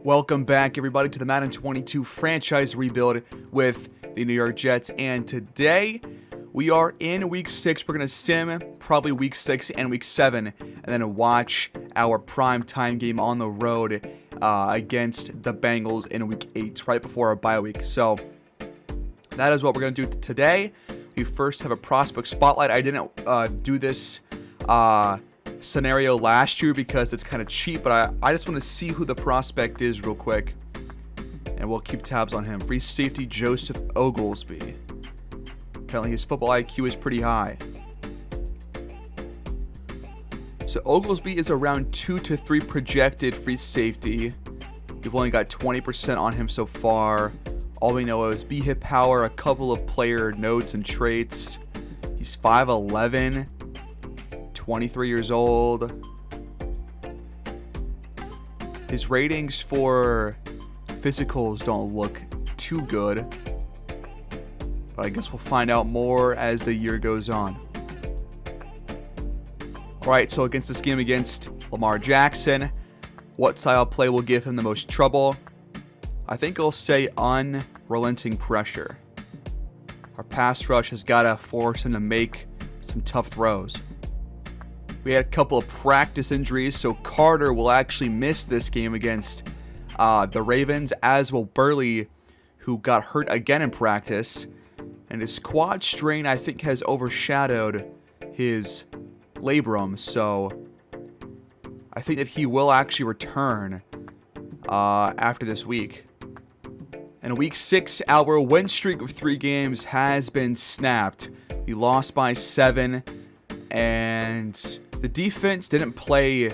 Welcome back, everybody, to the Madden 22 franchise rebuild with the New York Jets. And today, we are in Week 6. We're going to sim probably Week 6 and Week 7, and then watch our prime time game on the road against the Bengals in Week 8, right before our bye week. So, that is what we're going to do today. We first have a prospect spotlight. I didn't do this scenario last year because it's kind of cheap, but I just want to see who the prospect is real quick, and we'll keep tabs on him. Free safety Joseph Oglesby. Apparently his football IQ is pretty high. So Oglesby is around 2 to 3 projected free safety. We've only got 20% on him so far. All we know is B-hit power, a couple of player notes and traits. He's 5'11", 23 years old. His ratings for physicals don't look too good, but I guess we'll find out more as the year goes on. Alright, so against this game against Lamar Jackson, what style of play will give him the most trouble? I think I'll say unrelenting pressure. Our pass rush has got to force him to make some tough throws. We had a couple of practice injuries, so Carter will actually miss this game against the Ravens, as will Burley, who got hurt again in practice. And his quad strain, I think, has overshadowed his labrum, so I think that he will actually return after this week. In Week 6, our win streak of 3 games has been snapped. We lost by 7, and the defense didn't play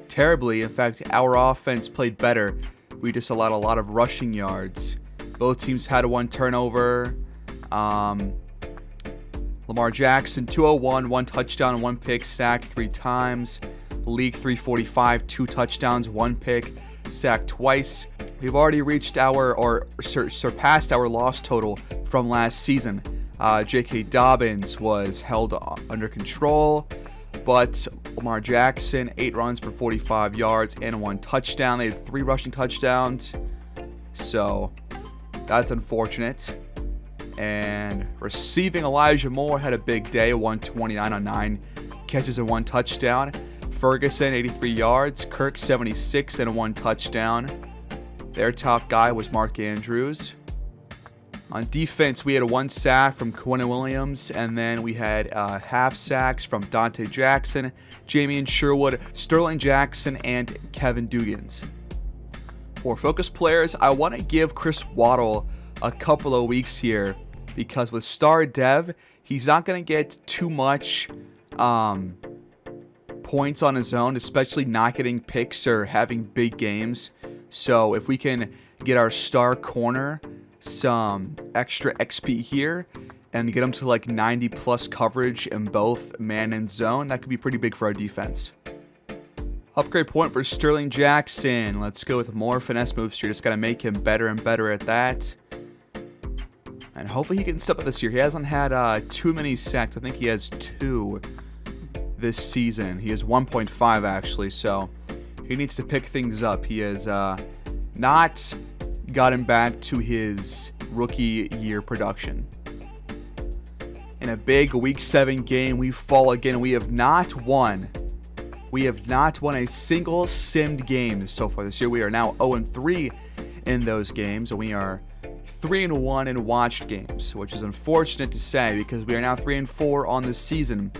terribly. In fact, our offense played better. We just allowed a lot of rushing yards. Both teams had 1 turnover. Lamar Jackson, 201, 1 touchdown, 1 pick, sacked 3 times. League 345, 2 touchdowns, 1 pick, sacked twice. We've already reached surpassed our loss total from last season. J.K. Dobbins was held under control, but Lamar Jackson, 8 runs for 45 yards and 1 touchdown. They had 3 rushing touchdowns, so that's unfortunate. And receiving, Elijah Moore had a big day, 129 on 9 catches and 1 touchdown. Ferguson, 83 yards. Kirk, 76 and 1 touchdown. Their top guy was Mark Andrews. On defense, we had 1 sack from Quinn Williams, and then we had half sacks from Dante Jackson, Jamie Sherwood, Sterling Jackson, and Kevin Dugans. For focus players, I want to give Chris Waddle a couple of weeks here, because with star dev, he's not going to get too much points on his own, especially not getting picks or having big games. So if we can get our star corner some extra XP here and get him to like 90 plus coverage in both man and zone, that could be pretty big for our defense. Upgrade point for Sterling Jackson. Let's go with more finesse moves here. Just got to make him better and better at that. And hopefully he can step up this year. He hasn't had too many sacks. I think he has 2 this season. He has 1.5 actually, so he needs to pick things up. He has not gotten back to his rookie year production. In a big Week 7 game, we fall again. We have not won. We have not won a single simmed game so far this year. We are now 0-3 in those games, and we are 3-1 in watched games, which is unfortunate to say because we are now 3-4 on the season.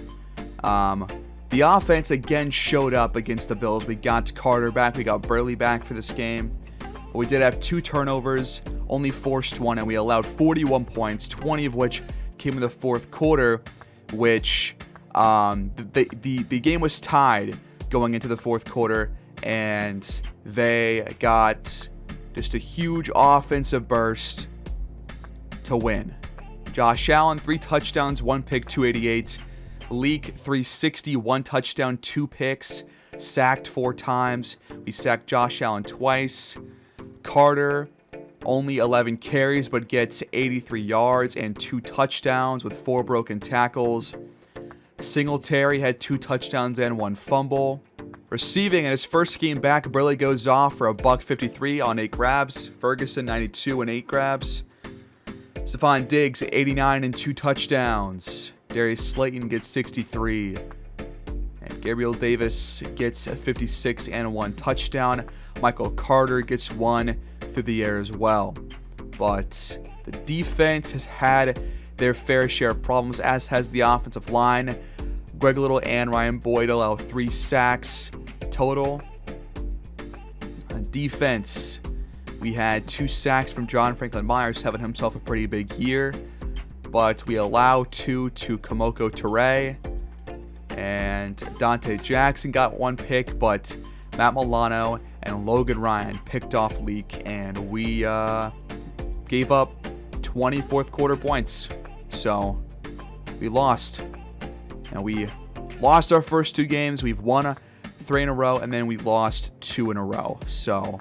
The offense again showed up against the Bills. We got Carter back. We got Burley back for this game. But we did have 2 turnovers, only forced 1, and we allowed 41 points, 20 of which came in the 4th quarter, which the game was tied going into the 4th quarter, and they got just a huge offensive burst to win. Josh Allen, 3 touchdowns, 1 pick, 288. Leak, 360, 1 touchdown, 2 picks, sacked 4 times. We sacked Josh Allen twice. Carter, only 11 carries, but gets 83 yards and 2 touchdowns with 4 broken tackles. Singletary had 2 touchdowns and 1 fumble. Receiving in his first game back, Burley goes off for a $153 on 8 grabs. Ferguson 92 and 8 grabs. Stephon Diggs 89 and 2 touchdowns. Darius Slayton gets 63. And Gabriel Davis gets a 56 and 1 touchdown. Michael Carter gets 1 through the air as well. But the defense has had their fair share of problems, as has the offensive line. Greg Little and Ryan Boyd allow 3 sacks total. On defense, we had 2 sacks from John Franklin Myers, having himself a pretty big year. But we allow 2 to Kamoko Toure. And Dante Jackson got 1 pick, but Matt Milano and Logan Ryan picked off Leak. And we gave up 20 fourth quarter points. So we lost. And we lost our first 2 games. We've won 3 in a row, and then we lost 2 in a row. So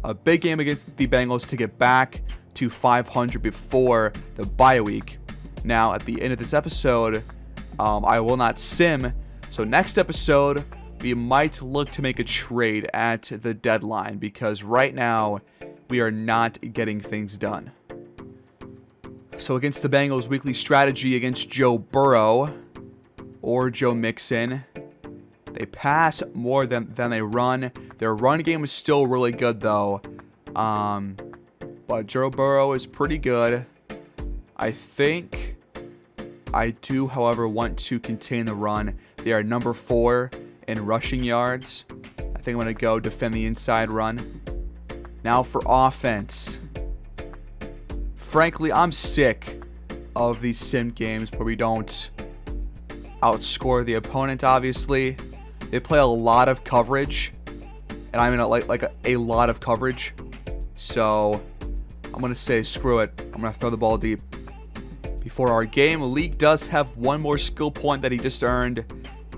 a big game against the Bengals to get back to 500 before the bye week. Now, at the end of this episode, I will not sim. So next episode, we might look to make a trade at the deadline, because right now we are not getting things done. So against the Bengals, weekly strategy against Joe Burrow or Joe Mixon. They pass more than they run. Their run game is still really good, though. But Joe Burrow is pretty good. I think I do, however, want to contain the run. They are number 4 in rushing yards. I think I'm going to go defend the inside run. Now for offense. Frankly, I'm sick of these sim games where we don't outscore the opponent, obviously. They play a lot of coverage, and I mean like a lot of coverage. So I'm going to say screw it. I'm going to throw the ball deep. Before our game, Leak does have 1 more skill point that he just earned.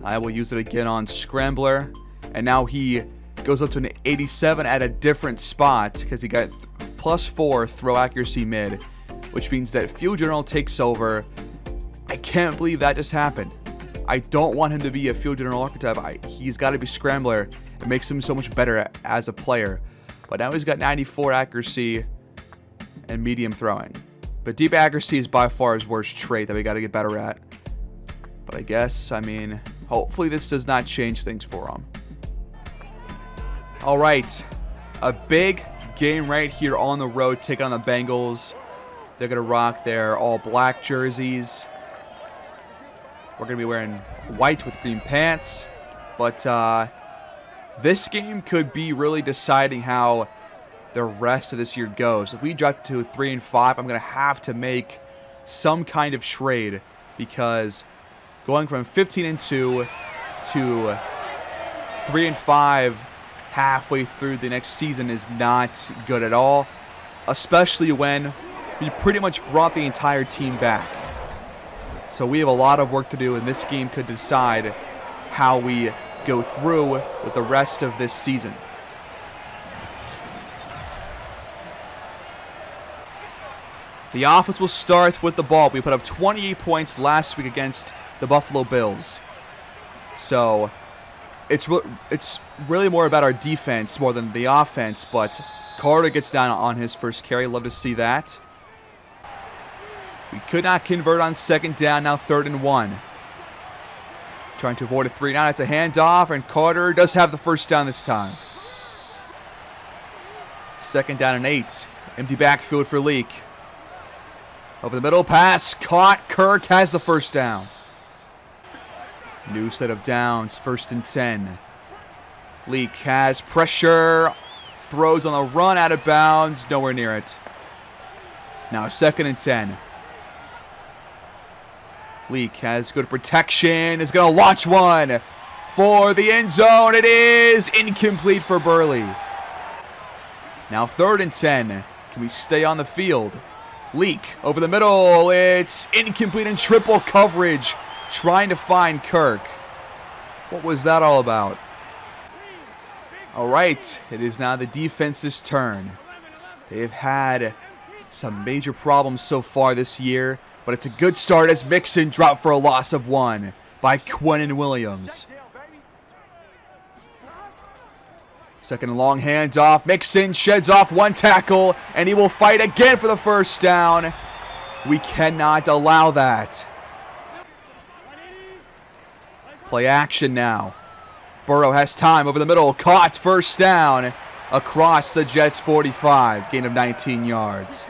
I will use it again on Scrambler. And now he goes up to an 87 at a different spot because he got +4 throw accuracy mid, which means that Field General takes over. I can't believe that just happened. I don't want him to be a Field General archetype. He's got to be Scrambler. It makes him so much better as a player. But now he's got 94 accuracy and medium throwing. But deep accuracy is by far his worst trait that we got to get better at. But I guess, I mean, hopefully this does not change things for him. All right, a big game right here on the road, taking on the Bengals. They're going to rock their all-black jerseys. We're going to be wearing white with green pants. But this game could be really deciding how the rest of this year goes. If we drop to 3-5, I'm going to have to make some kind of trade, because going from 15-2 to 3-5 halfway through the next season is not good at all, especially when we pretty much brought the entire team back. So we have a lot of work to do, and this game could decide how we go through with the rest of this season. The offense will start with the ball. We put up 28 points last week against the Buffalo Bills. So it's really more about our defense more than the offense, but Carter gets down on his first carry. Love to see that. We could not convert on 2nd down, now 3rd and 1. Trying to avoid a 3 now. It's a handoff, and Carter does have the first down this time. 2nd down and 8. Empty backfield for Leak. Over the middle, pass caught. Kirk has the first down. New set of downs, 1st and 10. Leak has pressure. Throws on the run, out of bounds. Nowhere near it. Now 2nd and 10. Leak has good protection. Is going to launch one for the end zone. It is incomplete for Burley. Now 3rd and 10. Can we stay on the field? Leak over the middle. It's incomplete in triple coverage. Trying to find Kirk. What was that all about? All right. It is now the defense's turn. They've had some major problems so far this year, but it's a good start as Mixon dropped for a loss of 1 by Quinnen Williams. Second and long handoff. Mixon sheds off one tackle, and he will fight again for the first down. We cannot allow that. Play action now. Burrow has time over the middle. Caught, first down across the Jets' 45. Gain of 19 yards.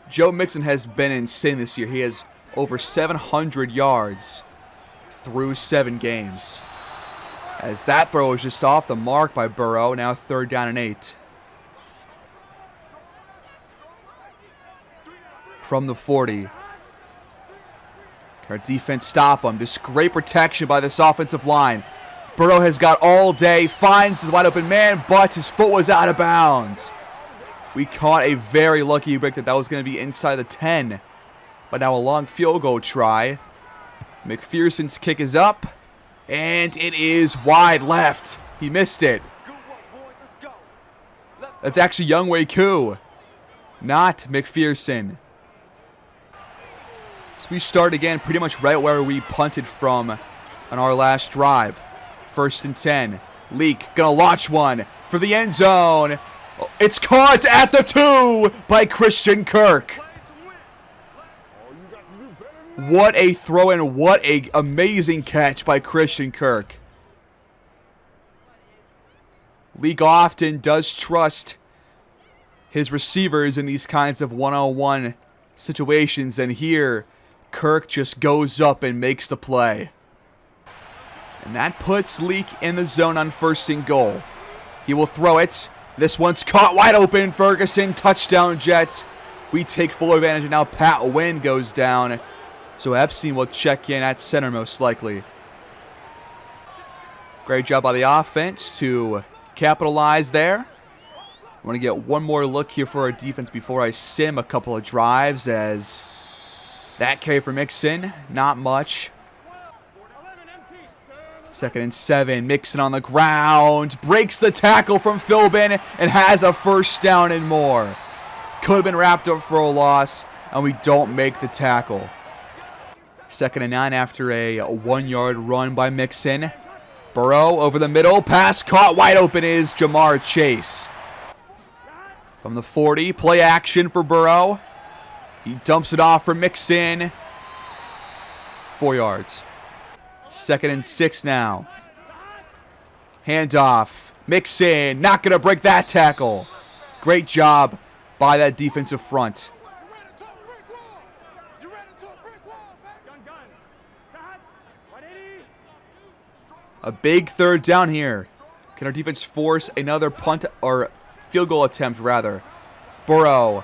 Joe Mixon has been insane this year. He has over 700 yards through 7 games. As that throw is just off the mark by Burrow. Now 3rd down and 8. From the 40. Our defense stop him. Just great protection by this offensive line. Burrow has got all day. Finds the wide open man, but his foot was out of bounds. We caught a very lucky break that was going to be inside the 10. But now a long field goal try. McPherson's kick is up. And it is wide left. He missed it. That's actually Younghoe Koo, not McPherson. So we start again pretty much right where we punted from on our last drive. 1st and 10. Leak gonna launch one for the end zone. It's caught at the 2 by Christian Kirk. What a throw and what a amazing catch by Christian Kirk. Leak often does trust his receivers in these kinds of one-on-one situations, and here Kirk just goes up and makes the play. And that puts Leak in the zone on 1st and goal. He will throw it. This one's caught wide open. Ferguson, touchdown Jets. We take full advantage, and now Pat Wynn goes down. So Epstein will check in at center most likely. Great job by the offense to capitalize there. I want to get one more look here for our defense before I sim a couple of drives, as that carry for Mixon, not much. 2nd and 7, Mixon on the ground, breaks the tackle from Philbin and has a first down and more. Could have been wrapped up for a loss, and we don't make the tackle. 2nd and 9 after a 1-yard run by Mixon. Burrow over the middle. Pass caught wide open is Jamar Chase. From the 40, play action for Burrow. He dumps it off for Mixon. 4 yards. 2nd and 6 now. Handoff. Mixon not going to break that tackle. Great job by that defensive front. A big 3rd down here. Can our defense force another punt or field goal attempt rather? Burrow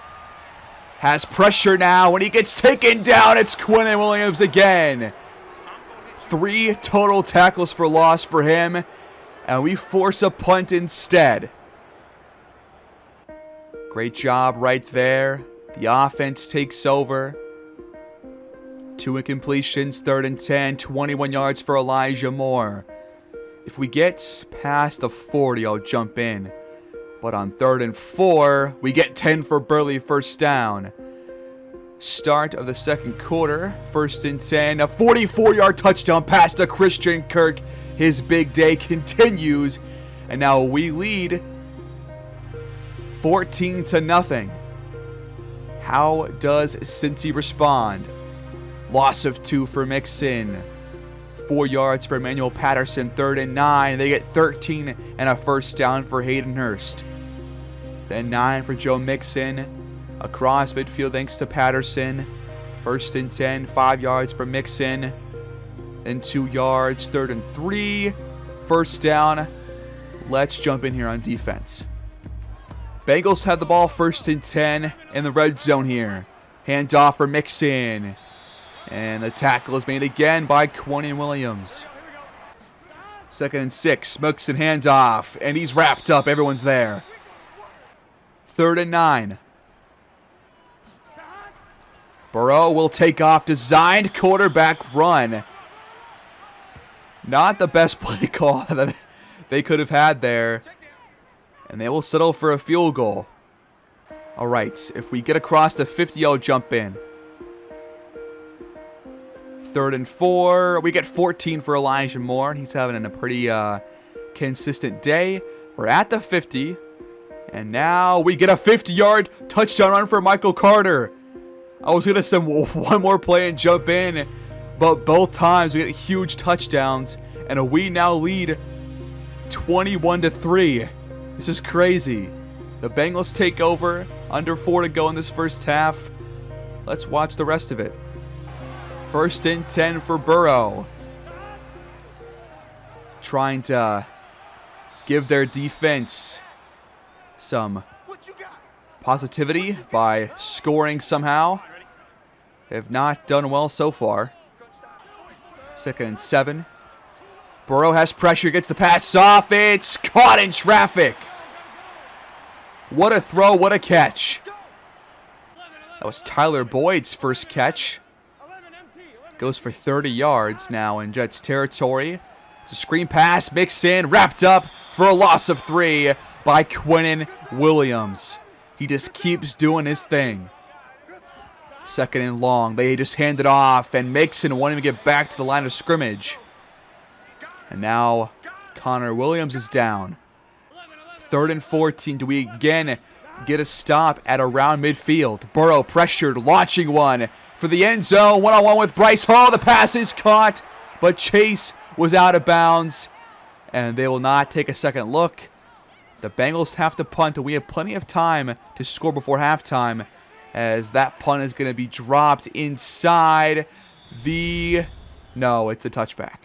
has pressure now. When he gets taken down, it's Quinnen Williams again. 3 total tackles for loss for him, and we force a punt instead. Great job right there. The offense takes over. 2 incompletions, 3rd and 10, 21 yards for Elijah Moore. If we get past the 40, I'll jump in. But on 3rd and 4, we get 10 for Burley, first down. Start of the 2nd quarter, 1st and 10. A 44-yard touchdown pass to Christian Kirk. His big day continues. And now we lead 14-0. How does Cincy respond? Loss of 2 for Mixon. 4 yards for Emmanuel Patterson, 3rd and 9. They get 13 and a first down for Hayden Hurst. Then 9 for Joe Mixon. Across midfield thanks to Patterson. 1st and 10, 5 yards for Mixon. Then 2 yards, 3rd and 3. First down. Let's jump in here on defense. Bengals have the ball 1st and 10 in the red zone here. Handoff for Mixon. And the tackle is made again by Quinnen Williams. 2nd and 6. Mixon handoff. And he's wrapped up. Everyone's there. 3rd and 9. Burrow will take off. Designed quarterback run. Not the best play call that they could have had there. And they will settle for a field goal. All right. If we get across the 50, I'll jump in. 3rd and 4. We get 14 for Elijah Moore. He's having a pretty consistent day. We're at the 50. And now we get a 50-yard touchdown run for Michael Carter. I was going to send one more play and jump in, but both times we get huge touchdowns, and we now lead 21-3. This is crazy. The Bengals take over, under 4 to go in this first half. Let's watch the rest of it. 1st and 10 for Burrow. Trying to give their defense some positivity by scoring somehow. They have not done well so far. 2nd and 7. Burrow has pressure, gets the pass off. It's caught in traffic. What a throw, what a catch. That was Tyler Boyd's first catch. Goes for 30 yards now in Jets territory. It's a screen pass, mixed in, wrapped up for a loss of 3 by Quinnen Williams. He just keeps doing his thing. 2nd and long. They just hand it off, and Mixon wanting to get back to the line of scrimmage. And now Connor Williams is down. 3rd and 14. Do we again get a stop at around midfield? Burrow pressured, launching one for the end zone. One-on-one with Bryce Hall. The pass is caught, but Chase was out of bounds, and they will not take a second look. The Bengals have to punt, and we have plenty of time to score before halftime, as that punt is going to be dropped inside the... No, it's a touchback.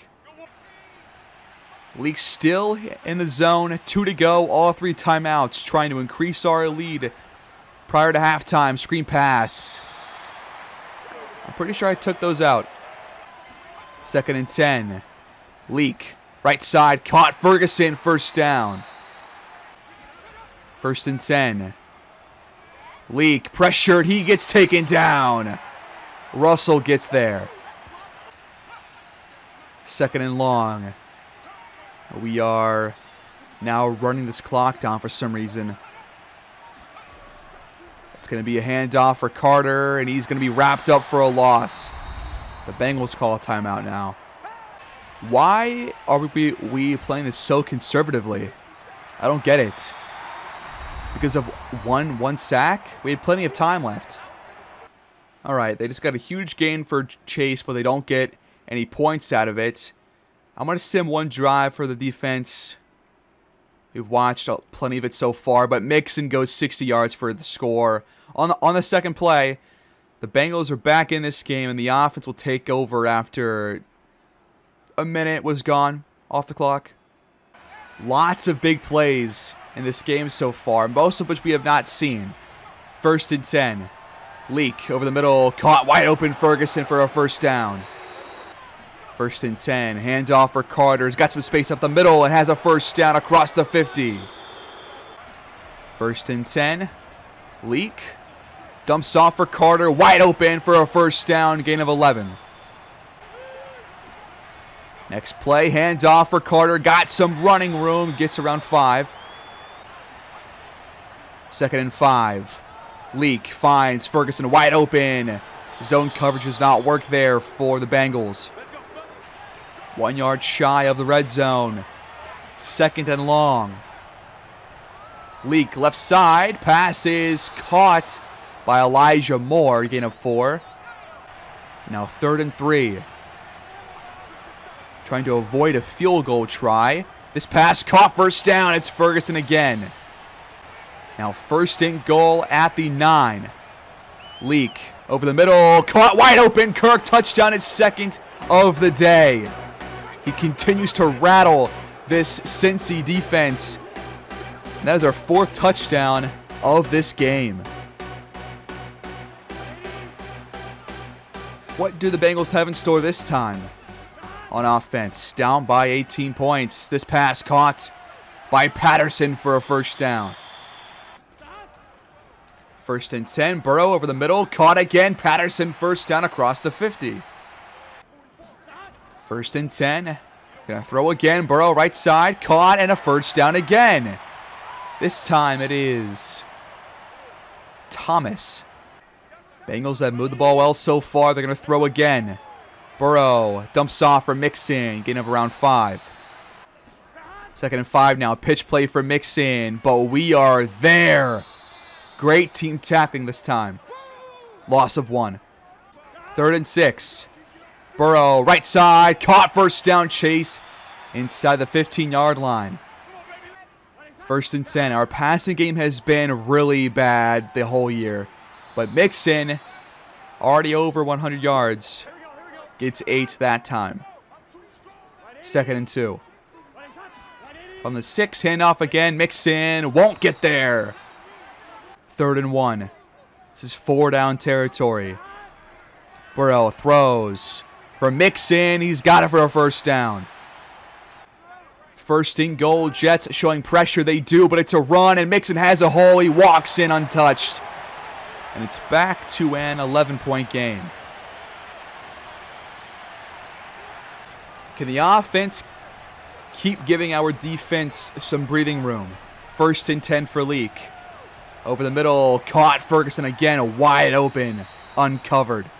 Leak still in the zone. 2 to go. All 3 timeouts, trying to increase our lead prior to halftime. Screen pass. I'm pretty sure I took those out. 2nd and 10. Leak. Right side. Caught Ferguson. First down. 1st and 10. Leak. Pressured. He gets taken down. Russell gets there. 2nd and long. We are now running this clock down for some reason. It's going to be a handoff for Carter, and he's going to be wrapped up for a loss. The Bengals call a timeout now. Why are we playing this so conservatively? I don't get it. Because of one sack? We had plenty of time left. All right, they just got a huge gain for Chase, but they don't get any points out of it. I'm going to sim one drive for the defense. We've watched plenty of it so far, but Mixon goes 60 yards for the score. On the second play, the Bengals are back in this game, and the offense will take over after a minute was gone off the clock. Lots of big plays in this game so far, most of which we have not seen. 1st and 10. Leak over the middle, caught wide open Ferguson for a first down. 1st and 10. Handoff for Carter. He's got some space up the middle and has a first down across the 50. 1st and 10. Leak. Dumps off for Carter. Wide open for a first down. Gain of 11. Next play. Handoff for Carter. Got some running room. Gets around 5. 2nd and 5. Leak finds Ferguson wide open. Zone coverage does not work there for the Bengals. 1 yard shy of the red zone. 2nd and long. Leak left side. Pass is caught by Elijah Moore. Gain of 4. Now 3rd and 3. Trying to avoid a field goal try. This pass caught, first down. It's Ferguson again. Now 1st and goal at the 9. Leak over the middle. Caught wide open. Kirk touchdown, his 2nd of the day. He continues to rattle this Cincy defense. And that is our 4th touchdown of this game. What do the Bengals have in store this time? On offense, down by 18 points. This pass caught by Patterson for a first down. 1st and 10. Burrow over the middle. Caught again. Patterson first down across the 50. 1st and 10. Gonna throw again. Burrow right side. Caught and a first down again. This time it is Thomas. Bengals have moved the ball well so far. They're gonna throw again. Burrow dumps off for Mixon. Gain of around 5. 2nd and 5 now. Pitch play for Mixon, but we are there. Great team tackling this time. Loss of 1. 3rd and 6. Burrow, right side, caught, first down, chase inside the 15-yard line. 1st and 10. Our passing game has been really bad the whole year, but Mixon, already over 100 yards, gets 8 that time. 2nd and 2. From the 6, handoff again. Mixon won't get there. 3rd and 1. This is 4-down territory. Burrow throws for Mixon. He's got it for a first down. 1st and goal. Jets showing pressure. They do, but it's a run, and Mixon has a hole. He walks in untouched. And it's back to an 11-point game. Can the offense keep giving our defense some breathing room? 1st and 10 for Leak. Over the middle, caught. Ferguson again, wide open, uncovered.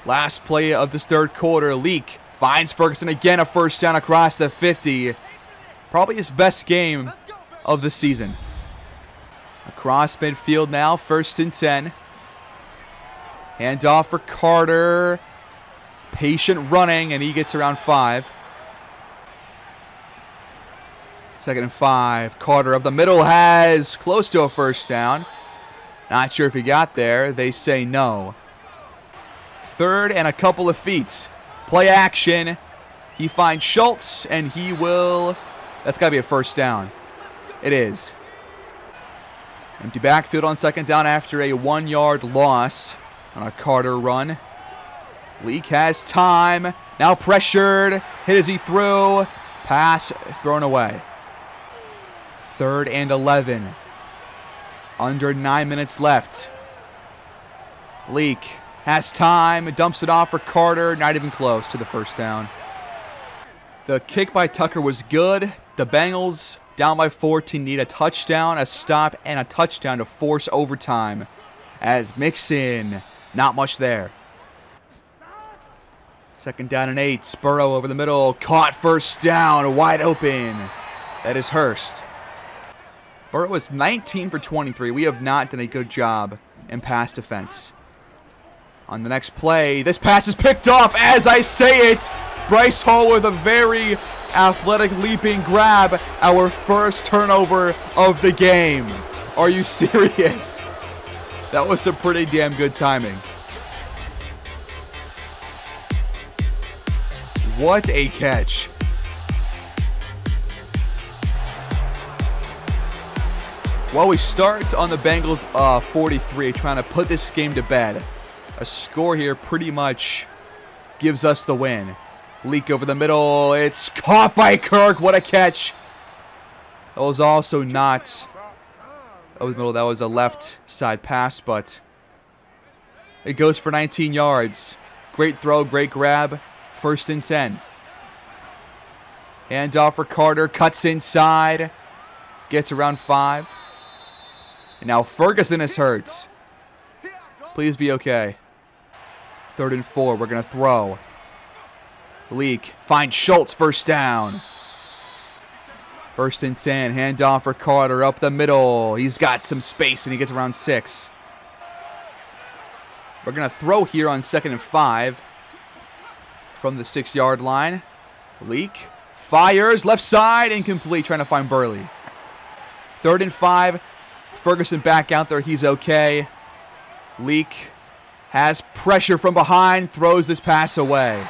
Last play of this 3rd quarter. Leak finds Ferguson again, a first down across the 50. Probably his best game of the season. Across midfield now, 1st and 10. Handoff for Carter. Patient running, and he gets around 5. 2nd and 5. Carter up the middle has close to a first down. Not sure if he got there. They say no. 3rd and a couple of feet. Play action. He finds Schultz, and he will... That's got to be a first down. It is. Empty backfield on 2nd down after a 1-yard loss on a Carter run. Leak has time. Now pressured. Hit as he threw. Pass thrown away. 3rd and 11. Under 9 minutes left. Leak has time. Dumps it off for Carter. Not even close to the first down. The kick by Tucker was good. The Bengals, down by 14, need a touchdown, a stop, and a touchdown to force overtime. As Mixon, not much there. 2nd down and 8. Burrow over the middle. Caught, first down. Wide open. That is Hurst. Burrow is 19 for 23. We have not done a good job in pass defense. On the next play, this pass is picked off as I say it. Bryce Hall with a very athletic leaping grab. Our first turnover of the game. Are you serious? That was some pretty damn good timing. What a catch. Well, we start on the Bengals 43, trying to put this game to bed. A score here pretty much gives us the win. Leak over the middle. It's caught by Kirk. What a catch. That was also not over the middle. That was a left side pass, but it goes for 19 yards. Great throw, great grab. 1st and 10. Handoff for Carter. Cuts inside. Gets around 5. And now Ferguson is hurt. Please be okay. 3rd and 4. We're going to throw. Leak finds Schultz. First down. 1st and 10. Handoff for Carter up the middle. He's got some space and he gets around 6. We're going to throw here on 2nd and 5. From the 6-yard line. Leak fires. Left side. Incomplete. Trying to find Burley. 3rd and 5. Ferguson back out there. He's okay. Leak has pressure from behind. Throws this pass away.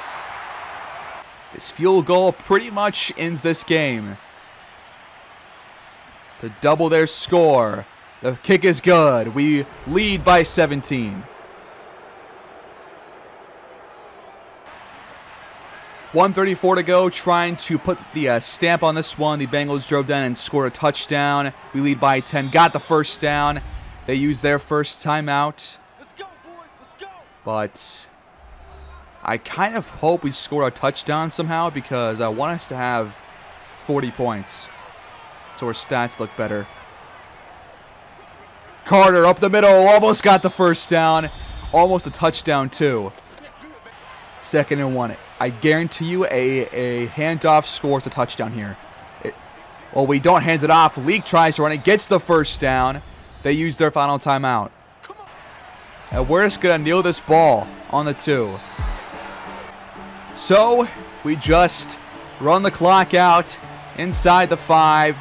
This field goal pretty much ends this game. To double their score. The kick is good. We lead by 17. 1:34 to go, trying to put the stamp on this one. The Bengals drove down and scored a touchdown. We lead by 10. Got the first down. They used their first timeout. Let's go, boys. Let's go. But I kind of hope we score a touchdown somehow because I want us to have 40 points so our stats look better. Carter up the middle. Almost got the first down. Almost a touchdown, too. 2nd and 1. I guarantee you a handoff scores a touchdown here. Well, we don't hand it off. Leak tries to run it, gets the first down. They use their final timeout. And we're just going to kneel this ball on the 2. So, we just run the clock out inside the 5.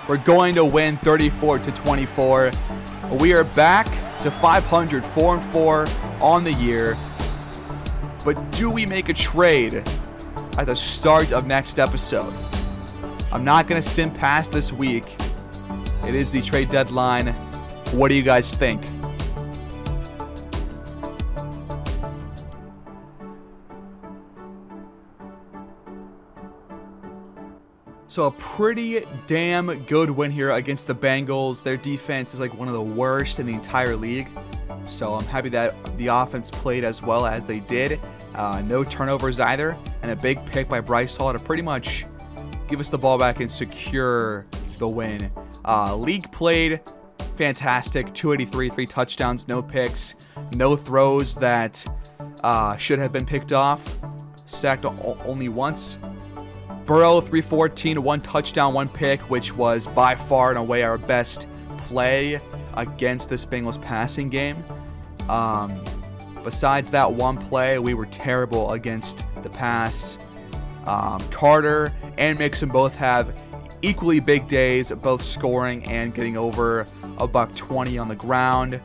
We're going to win 34-24. We are back to 500, 4-4 on the year. But do we make a trade at the start of next episode? I'm not going to sim past this week. It is the trade deadline. What do you guys think? So a pretty damn good win here against the Bengals. Their defense is like one of the worst in the entire league. So I'm happy that the offense played as well as they did. No turnovers either. And a big pick by Bryce Hall to pretty much give us the ball back and secure the win. League played fantastic. 283, 3 touchdowns, no picks, no throws that should have been picked off. Sacked only once. Burrow, 314, 1 touchdown, 1 pick, which was by far and away our best play against this Bengals passing game. Besides that one play, we were terrible against the pass. Carter and Mixon both have equally big days, both scoring and getting over $120 on the ground.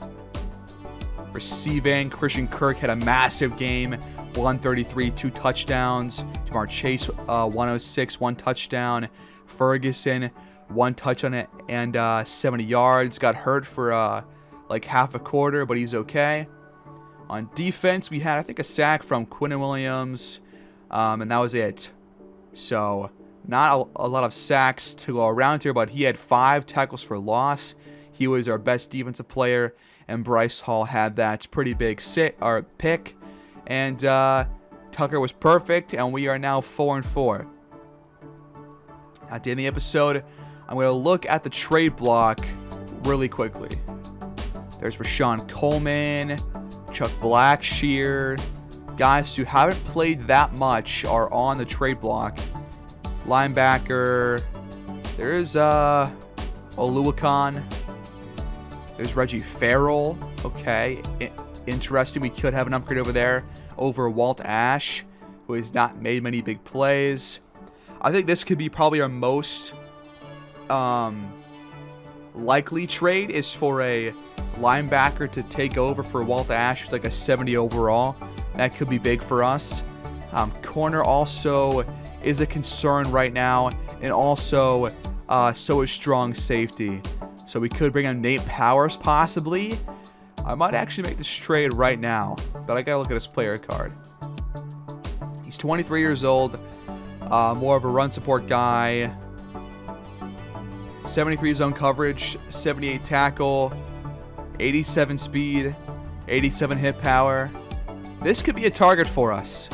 Receiving, Christian Kirk had a massive game, 133, 2 touchdowns. Jamar Chase, 106, 1 touchdown. Ferguson, 1 touchdown and 70 yards. Got hurt for like half a quarter, but he's okay. On defense, we had, I think, a sack from Quinnen Williams, and that was it. So, not a lot of sacks to go around here, but he had 5 tackles for loss. He was our best defensive player, and Bryce Hall had that pretty big pick. And Tucker was perfect, and we are now 4-4. At the end of the episode, I'm going to look at the trade block really quickly. There's Rashawn Coleman, Chuck Blackshear. Guys who haven't played that much are on the trade block. Linebacker. There's Oluwakan. There's Reggie Farrell. Okay. Interesting. We could have an upgrade over there over Walt Ash, who has not made many big plays. I think this could be probably our most likely trade is for a linebacker to take over for Walt Ash, who's like a 70 overall. That could be big for us. Corner also is a concern right now, and also so is strong safety. So we could bring in Nate Powers possibly. I might actually make this trade right now, but I gotta look at his player card. He's 23 years old, more of a run support guy. 73 zone coverage, 78 tackle, 87 speed, 87 hit power. This could be a target for us.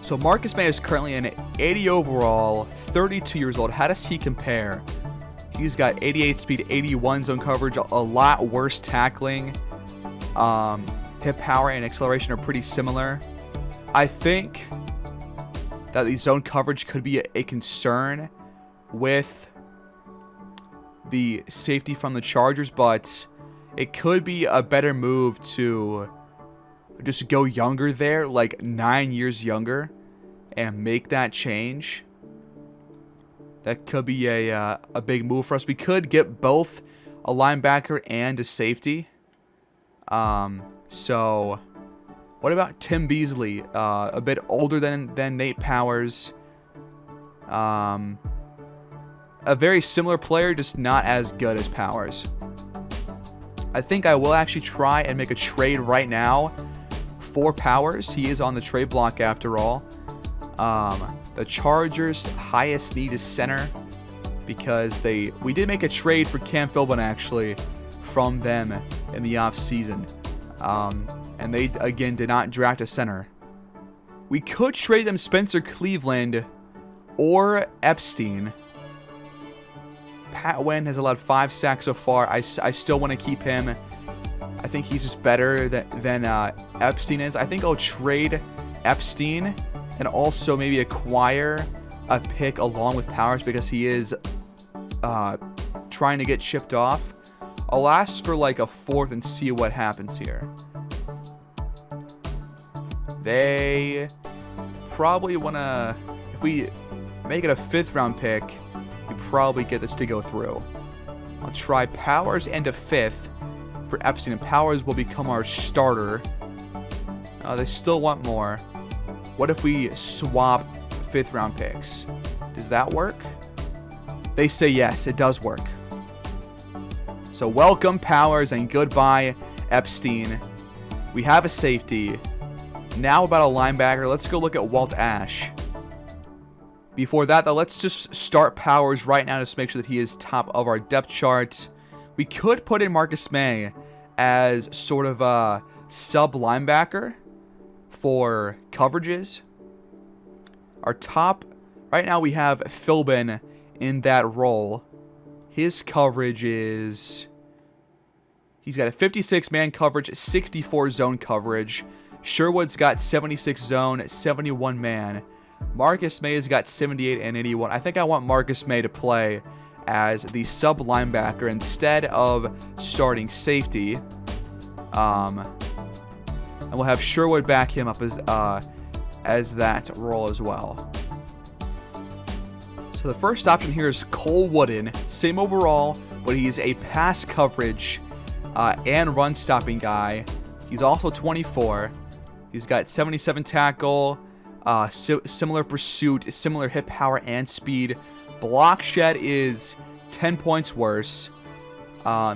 So Marcus May is currently an 80 overall, 32 years old. How does he compare? He's got 88 speed, 81 zone coverage, a lot worse tackling. Hip power and acceleration are pretty similar. I think that the zone coverage could be a concern with the safety from the Chargers, but it could be a better move to just go younger there, like 9 years younger, and make that change. That could be a big move for us. We could get both a linebacker and a safety. So what about Tim Beasley? A bit older than Nate Powers. A very similar player, just not as good as Powers. I think I will actually try and make a trade right now for Powers. He is on the trade block after all. The Chargers' highest need is center because we did make a trade for Cam Philbin actually from them in the offseason. And they, again, did not draft a center. We could trade them Spencer Cleveland or Epstein. Pat Wen has allowed 5 sacks so far. I still want to keep him. I think he's just better than Epstein is. I think I'll trade Epstein and also maybe acquire a pick along with Powers because he is trying to get shipped off. I'll ask for like a 4th and see what happens here. They probably want to, if we make it a 5th round pick, we probably get this to go through. I'll try Powers and a 5th for Epstein, and Powers will become our starter. They still want more. What if we swap 5th round picks? Does that work? They say yes, it does work. So welcome Powers and goodbye Epstein. We have a safety. Now about a linebacker. Let's go look at Walt Ash. Before that though, let's just start Powers right now just to make sure that he is top of our depth chart. We could put in Marcus May as sort of a sub linebacker for coverages. Our top, right now we have Philbin in that role. His coverage is, he's got a 56 man coverage, 64 zone coverage. Sherwood's got 76 zone, 71 man. Marcus May has got 78 and 81. I think I want Marcus May to play as the sub linebacker instead of starting safety. And we'll have Sherwood back him up as that role as well. So the first option here is Cole Wooden. Same overall, but he's a pass coverage and run stopping guy. He's also 24. He's got 77 tackle, similar pursuit, similar hit power and speed. Block shed is 10 points worse.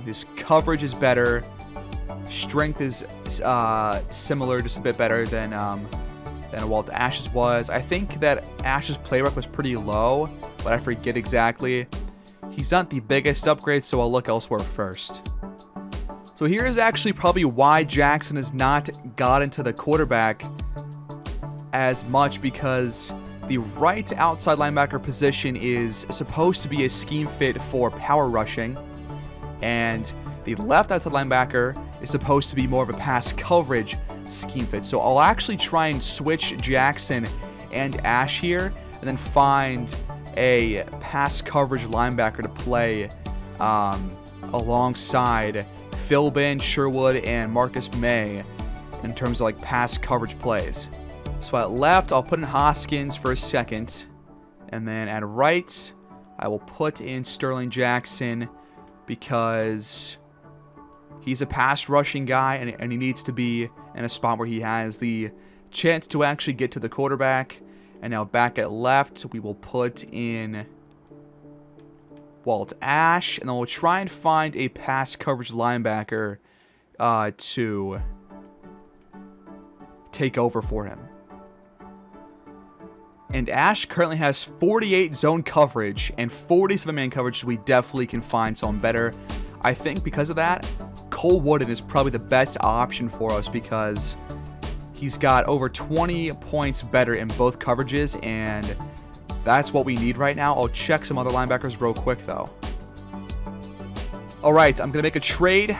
His coverage is better. Strength is similar, just a bit better than Walt Ash's was. I think that Ash's play rep was pretty low, but I forget exactly. He's not the biggest upgrade, so I'll look elsewhere first. So here is actually probably why Jackson has not gotten to the quarterback as much, because the right outside linebacker position is supposed to be a scheme fit for power rushing, and the left outside linebacker is supposed to be more of a pass coverage scheme fit. So I'll actually try and switch Jackson and Ash here, and then find a pass coverage linebacker to play alongside Philbin, Sherwood, and Marcus May in terms of like pass coverage plays. So at left, I'll put in Hoskins for a second, and then at right, I will put in Sterling Jackson because he's a pass rushing guy, and he needs to be in a spot where he has the chance to actually get to the quarterback. And now back at left, we will put in Walt Ash, and then we'll try and find a pass coverage linebacker to take over for him. And Ash currently has 48 zone coverage and 47 man coverage, so we definitely can find someone better. I think because of that, Cole Wooden is probably the best option for us because he's got over 20 points better in both coverages, and that's what we need right now. I'll check some other linebackers real quick, though. All right, I'm going to make a trade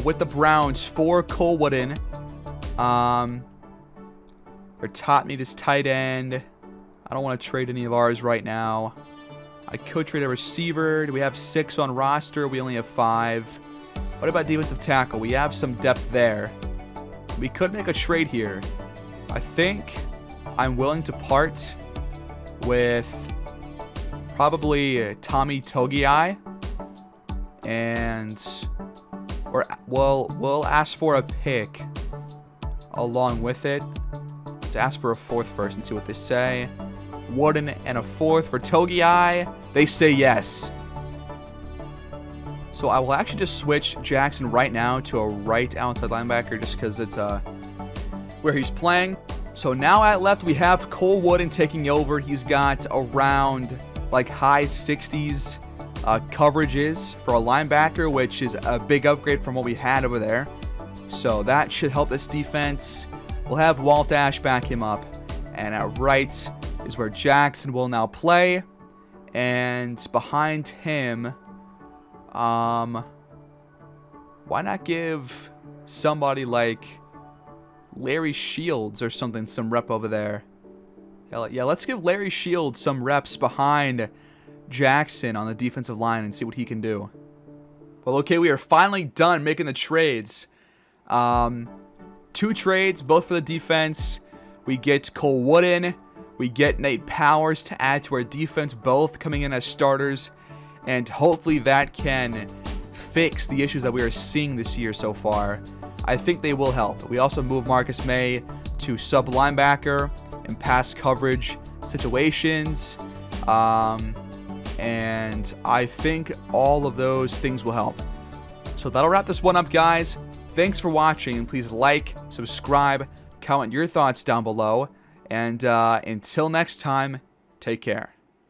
with the Browns for Cole Wooden. Our top need is tight end. I don't want to trade any of ours right now. I could trade a receiver. Do we have 6 on roster? We only have 5. What about defensive tackle? We have some depth there. We could make a trade here. I think I'm willing to part with probably Tommy Togiai, and we'll ask for a pick along with it. Let's ask for a 4th first and see what they say. Wooden and a 4th for Togiai. They say yes. So I will actually just switch Jackson right now to a right outside linebacker just because it's where he's playing. So now at left we have Cole Wooden taking over. He's got around like high 60s coverages for a linebacker, which is a big upgrade from what we had over there. So that should help this defense. We'll have Walt Ash back him up. And at right is where Jackson will now play. And behind him, why not give somebody like Larry Shields or something some rep over there. Yeah, let's give Larry Shields some reps behind Jackson on the defensive line and see what he can do. Well, okay, we are finally done making the trades. 2 trades, both for the defense. We get Cole Wooden. We get Nate Powers to add to our defense, both coming in as starters. And hopefully that can fix the issues that we are seeing this year so far. I think they will help. We also move Marcus May to sub linebacker in pass coverage situations. And I think all of those things will help. So that'll wrap this one up, guys. Thanks for watching. Please like, subscribe, comment your thoughts down below. And until next time, take care.